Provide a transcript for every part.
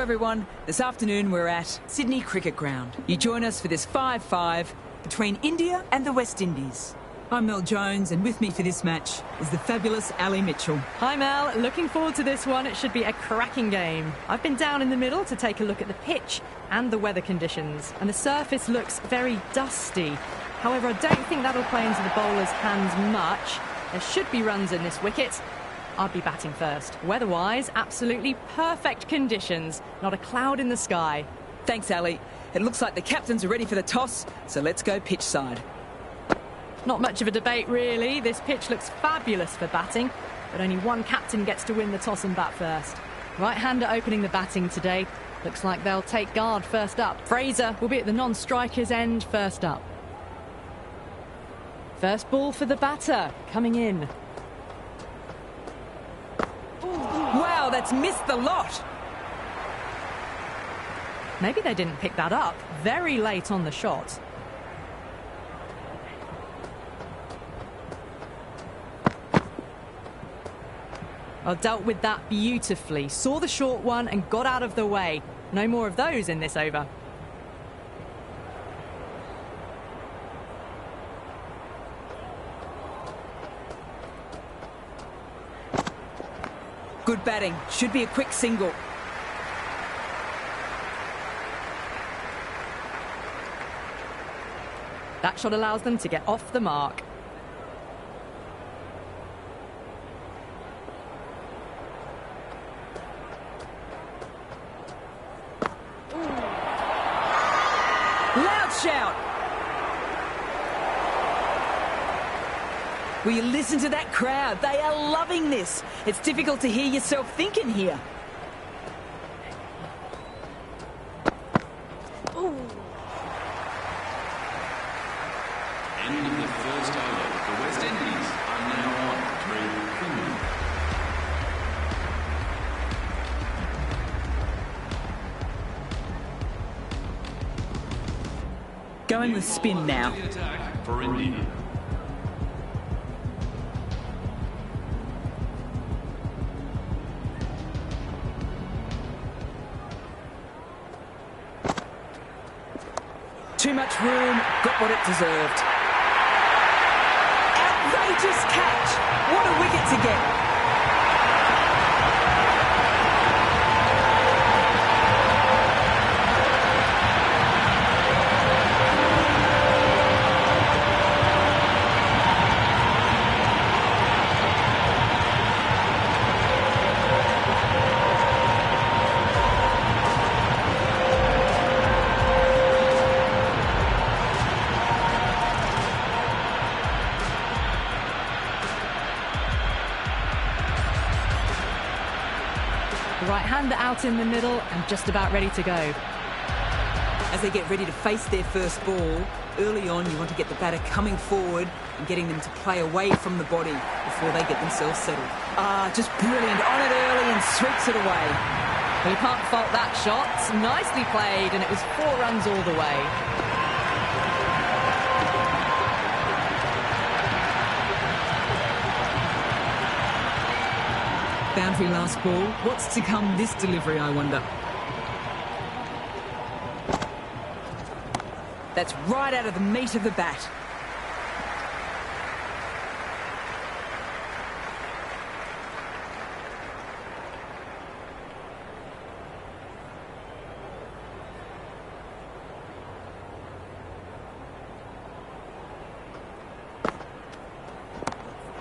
everyone. This afternoon we're at Sydney Cricket Ground. You join us for this 5-5 between India and the West Indies. I'm Mel Jones, and with me for this match is the fabulous Ali Mitchell. Hi Mel, looking forward to this one. It should be a cracking game. I've been down in the middle to take a look at the pitch and the weather conditions, and the surface looks very dusty. However, I don't think that'll play into the bowler's hands much. There should be runs in this wicket. I'll be batting first. Weather-wise, absolutely perfect conditions. Not a cloud in the sky. Thanks, Ali. It looks like the captains are ready for the toss, so let's go pitch side. Not much of a debate, really. This pitch looks fabulous for batting, but only one captain gets to win the toss and bat first. Right-hander opening the batting today. Looks like they'll take guard first up. Fraser will be at the non-striker's end first up. First ball for the batter, coming in. Wow, that's missed the lot. Maybe they didn't pick that up. Very late on the shot. Well, dealt with that beautifully. Saw the short one and got out of the way. No more of those in this over. Good batting. Should be a quick single. That shot allows them to get off the mark. Loud shout! Will you listen to that crowd? They are loving this. It's difficult to hear yourself thinking here. End of the first over. The West Indies are now on through Quinlan. Going with spin now. The attack for India. Too much room, got what it deserved. Outrageous catch! What a wicket to get! Right-hander out in the middle and just about ready to go. As they get ready to face their first ball, early on you want to get the batter coming forward and getting them to play away from the body before they get themselves settled. Just brilliant. On it early and sweeps it away. Well, you can't fault that shot. Nicely played, and it was 4 runs all the way. Boundary last ball. What's to come this delivery, I wonder? That's right out of the meat of the bat.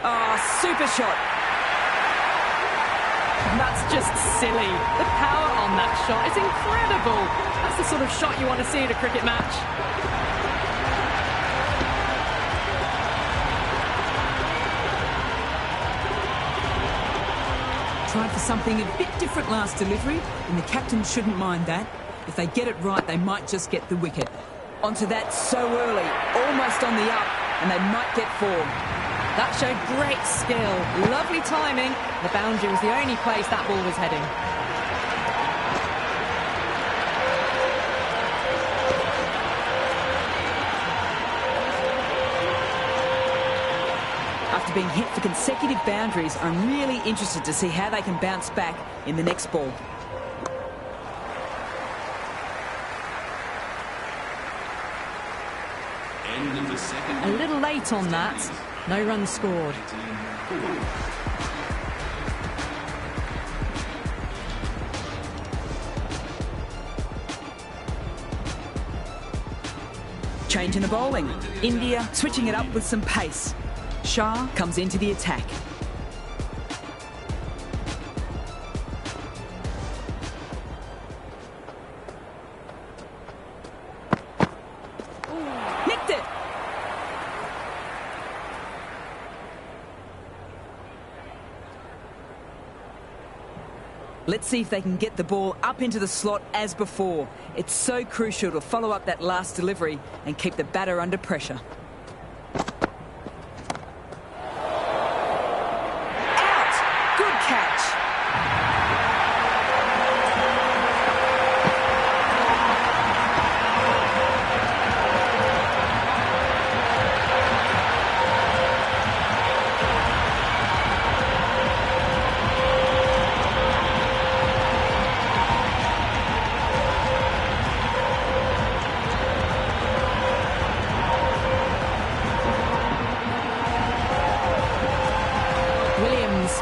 Oh, super shot. That's just silly. The power on that shot is incredible. That's the sort of shot you want to see at a cricket match. Tried for something a bit different last delivery, and the captain shouldn't mind that. If they get it right, they might just get the wicket. Onto that so early, almost on the up, and they might get 4. That showed great skill. Lovely timing. The boundary was the only place that ball was heading. After being hit for consecutive boundaries, I'm really interested to see how they can bounce back in the next ball. End of the second. A little late on that. No runs scored. 18-4. Change in the bowling. India switching it up with some pace. Shah comes into the attack. Nicked it! Let's see if they can get the ball up into the slot as before. It's so crucial to follow up that last delivery and keep the batter under pressure. Out! Good catch.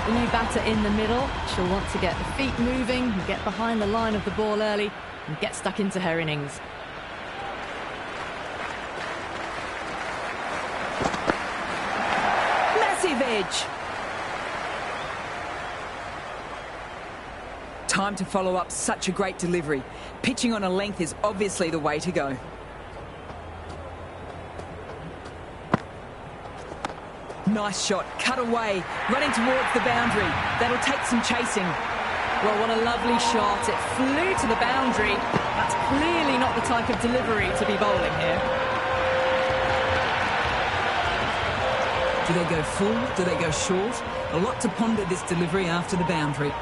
The new batter in the middle. She'll want to get the feet moving, and get behind the line of the ball early and get stuck into her innings. Massive edge. Time to follow up such a great delivery. Pitching on a length is obviously the way to go. Nice shot, cut away, running towards the boundary. That'll take some chasing. Well, what a lovely shot. It flew to the boundary. That's clearly not the type of delivery to be bowling here. Do they go full? Do they go short? A lot to ponder this delivery after the boundary.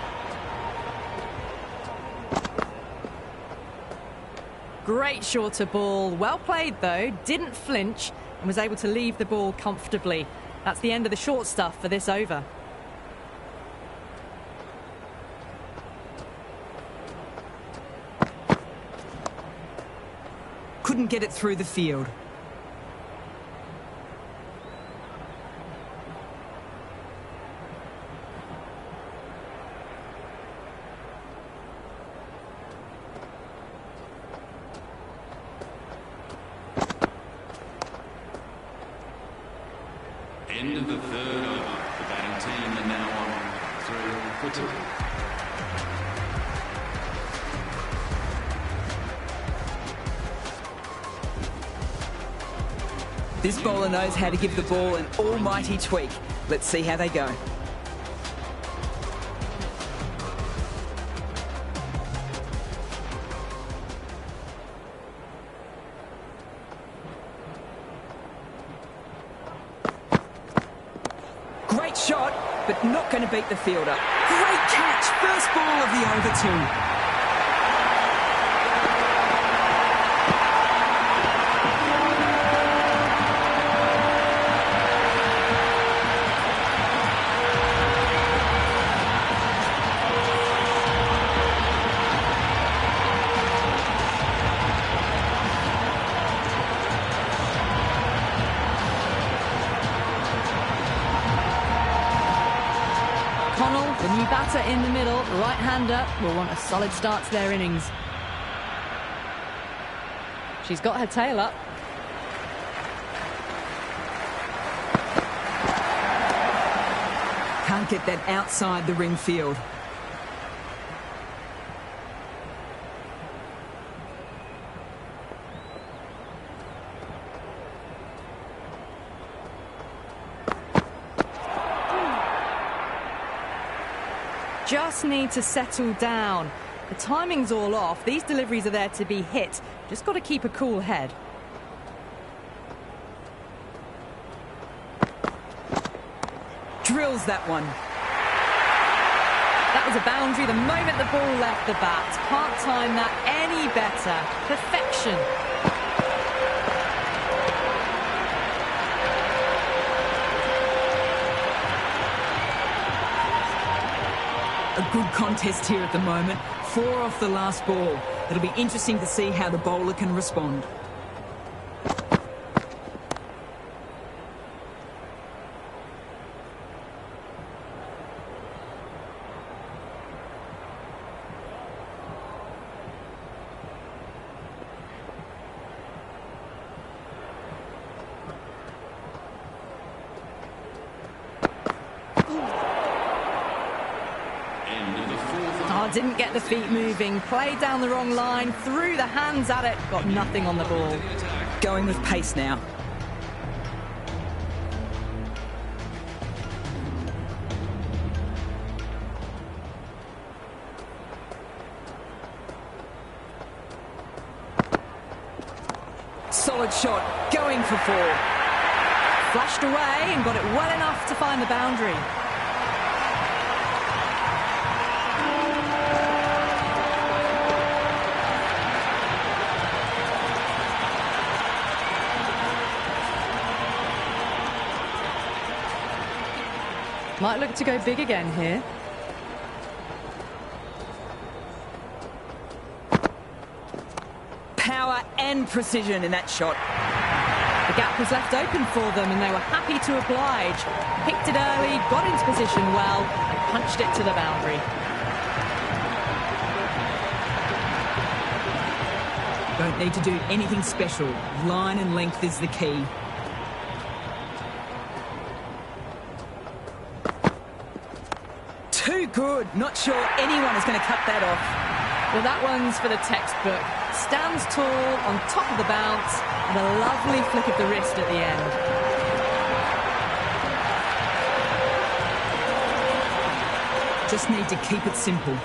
Great shorter ball. Well played, though. Didn't flinch and was able to leave the ball comfortably. That's the end of the short stuff for this over. Couldn't get it through the field. End of the third over. The batting team are now on 3 for 2. This bowler knows how to give the ball an almighty tweak. Let's see how they go. Great shot, but not going to beat the fielder. Great catch, first ball of the over 2. Connell, the new batter in the middle, right-hander, will want a solid start to their innings. She's got her tail up. Can't get that outside the ring field. Just need to settle down. The timing's all off. These deliveries are there to be hit. Just got to keep a cool head. Drills that one. That was a boundary the moment the ball left the bat. Can't time that any better. Perfection. A good contest here at the moment. 4 off the last ball. It'll be interesting to see how the bowler can respond. Oh, didn't get the feet moving. Played down the wrong line, threw the hands at it, got nothing on the ball. Going with pace now. Solid shot, going for 4. Flashed away and got it well enough to find the boundary. Might look to go big again here. Power and precision in that shot. The gap was left open for them and they were happy to oblige. Picked it early, got into position well and punched it to the boundary. Don't need to do anything special. Line and length is the key. Too good. Not sure anyone is going to cut that off. Well, that one's for the textbook. Stands tall on top of the bounce and a lovely flick of the wrist at the end. Just need to keep it simple.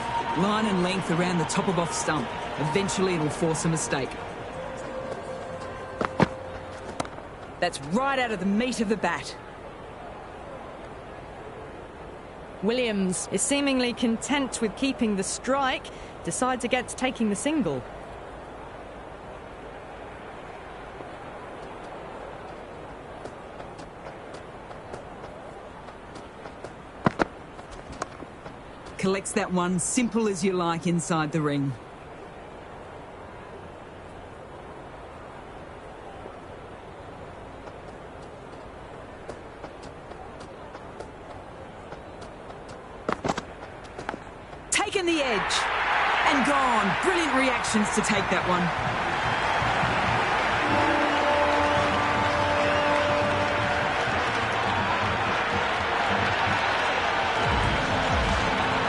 Line and length around the top of off stump. Eventually it'll force a mistake. That's right out of the meat of the bat. Williams is seemingly content with keeping the strike, decides against taking the single. Collects that one, simple as you like, inside the ring. Taken the edge and gone. Brilliant reactions to take that one.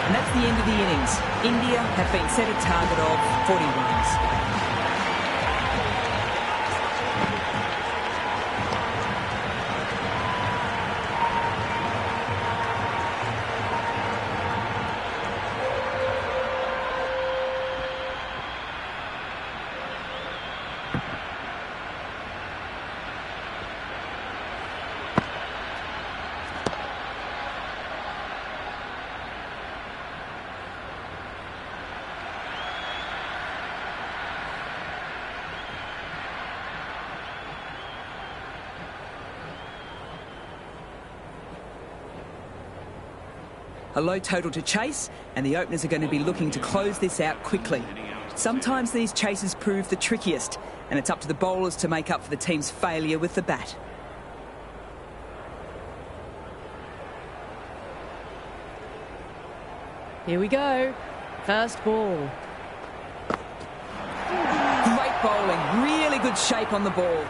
And that's the end of the innings. India have been set a target of 40 runs. A low total to chase, and the openers are going to be looking to close this out quickly. Sometimes these chases prove the trickiest, and it's up to the bowlers to make up for the team's failure with the bat. Here we go. First ball. Great bowling, really good shape on the ball.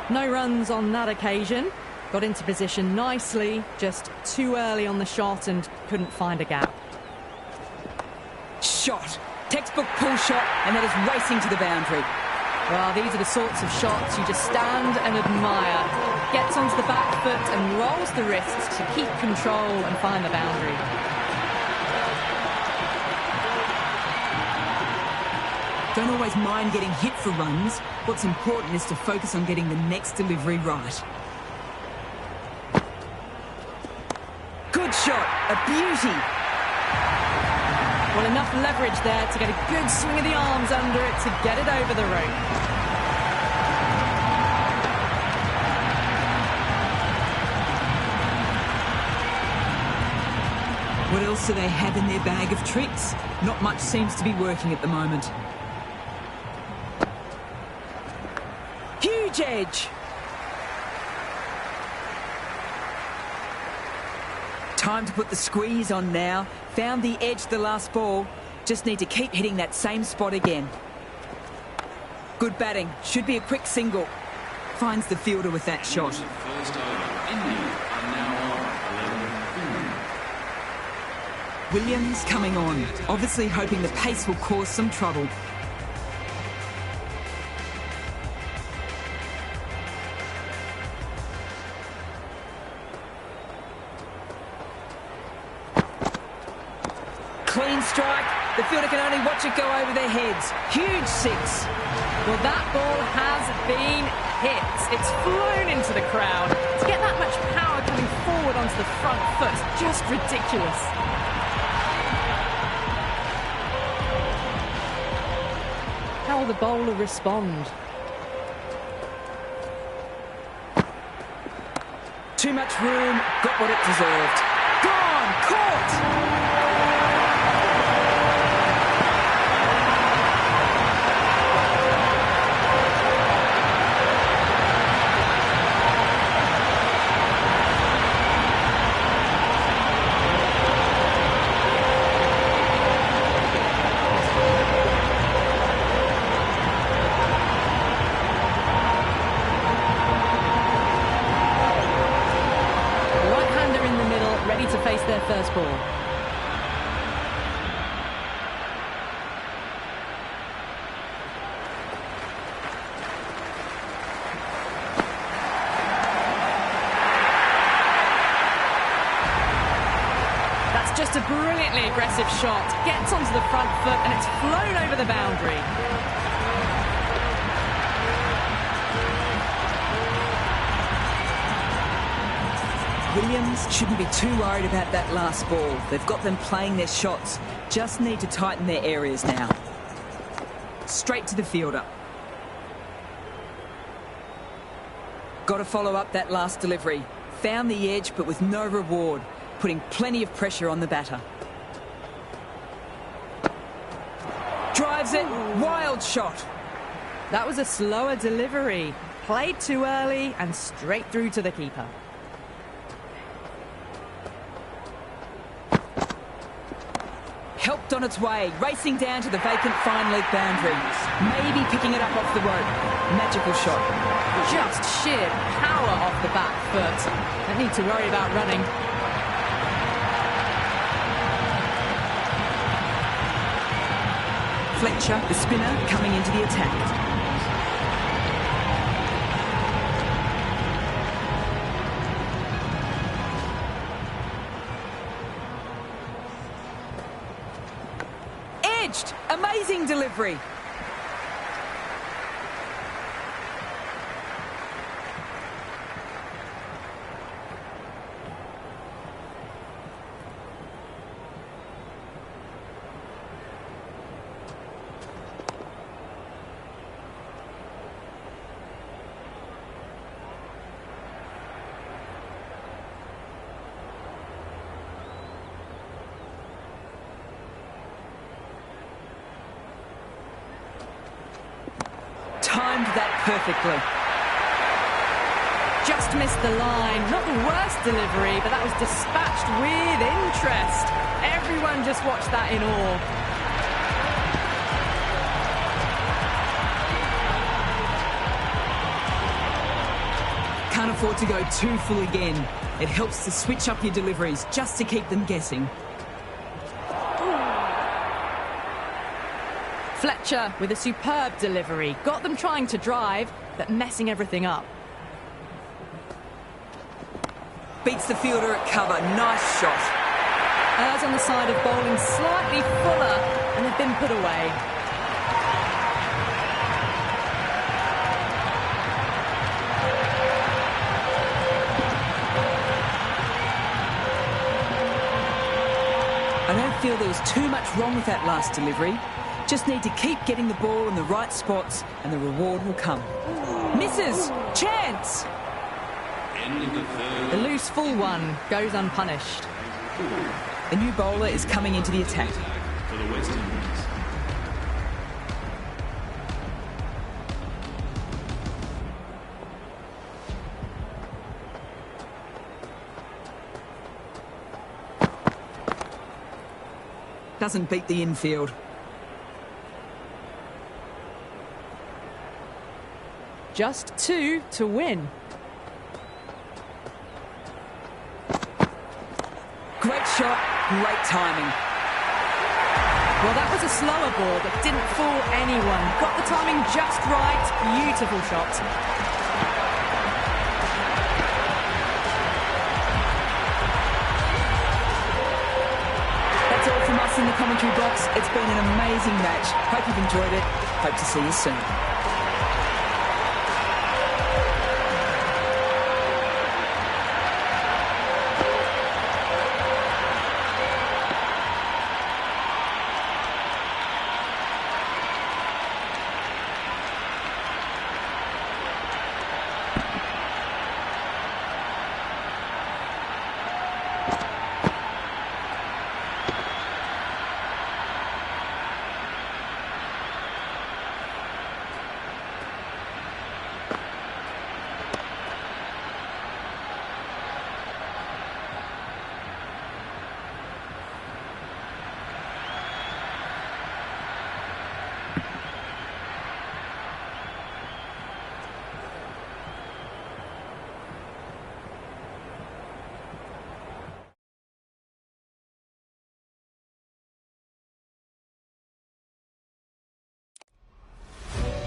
No runs on that occasion. Got into position nicely, just too early on the shot and couldn't find a gap. Shot. Textbook pull shot, and that is racing to the boundary. Well, these are the sorts of shots you just stand and admire. Gets onto the back foot and rolls the wrists to keep control and find the boundary. Don't always mind getting hit for runs. What's important is to focus on getting the next delivery right. Good shot, a beauty. Well, enough leverage there to get a good swing of the arms under it to get it over the rope. What else do they have in their bag of tricks? Not much seems to be working at the moment. Huge edge. Time to put the squeeze on now. Found the edge the last ball. Just need to keep hitting that same spot again. Good batting. Should be a quick single. Finds the fielder with that shot. First over. India are now on 11. Williams coming on, obviously hoping the pace will cause some trouble. Clean strike. The fielder can only watch it go over their heads. Huge six. Well, that ball has been hit. It's flown into the crowd. To get that much power coming forward onto the front foot is just ridiculous. How will the bowler respond? Too much room, got what it deserved. Gone, caught! To face their first ball. That's just a brilliantly aggressive shot. Gets onto the front foot and it's flown over the boundary. Williams shouldn't be too worried about that last ball. They've got them playing their shots. Just need to tighten their areas now. Straight to the fielder. Got to follow up that last delivery. Found the edge, but with no reward. Putting plenty of pressure on the batter. Drives it. Wild shot. That was a slower delivery. Played too early and straight through to the keeper. Helped on its way, racing down to the vacant fine leg boundary. Maybe picking it up off the rope. Magical shot. Just sheer power off the back foot. Don't need to worry about running. Fletcher, the spinner, coming into the attack. Amazing delivery. Timed that perfectly. Just missed the line. Not the worst delivery, but that was dispatched with interest. Everyone just watched that in awe. Can't afford to go too full again. It helps to switch up your deliveries just to keep them guessing. Fletcher with a superb delivery. Got them trying to drive, but messing everything up. Beats the fielder at cover. Nice shot. Errs on the side of bowling slightly fuller, and they've been put away. I don't feel there was too much wrong with that last delivery. Just need to keep getting the ball in the right spots and the reward will come. Misses! Chance! End of the third. The loose full one goes unpunished. The new bowler is coming into the attack. For the West Indies. Doesn't beat the infield. Just 2 to win. Great shot, great timing. Well, that was a slower ball that didn't fool anyone. Got the timing just right. Beautiful shot. That's all from us in the commentary box. It's been an amazing match. Hope you've enjoyed it. Hope to see you soon.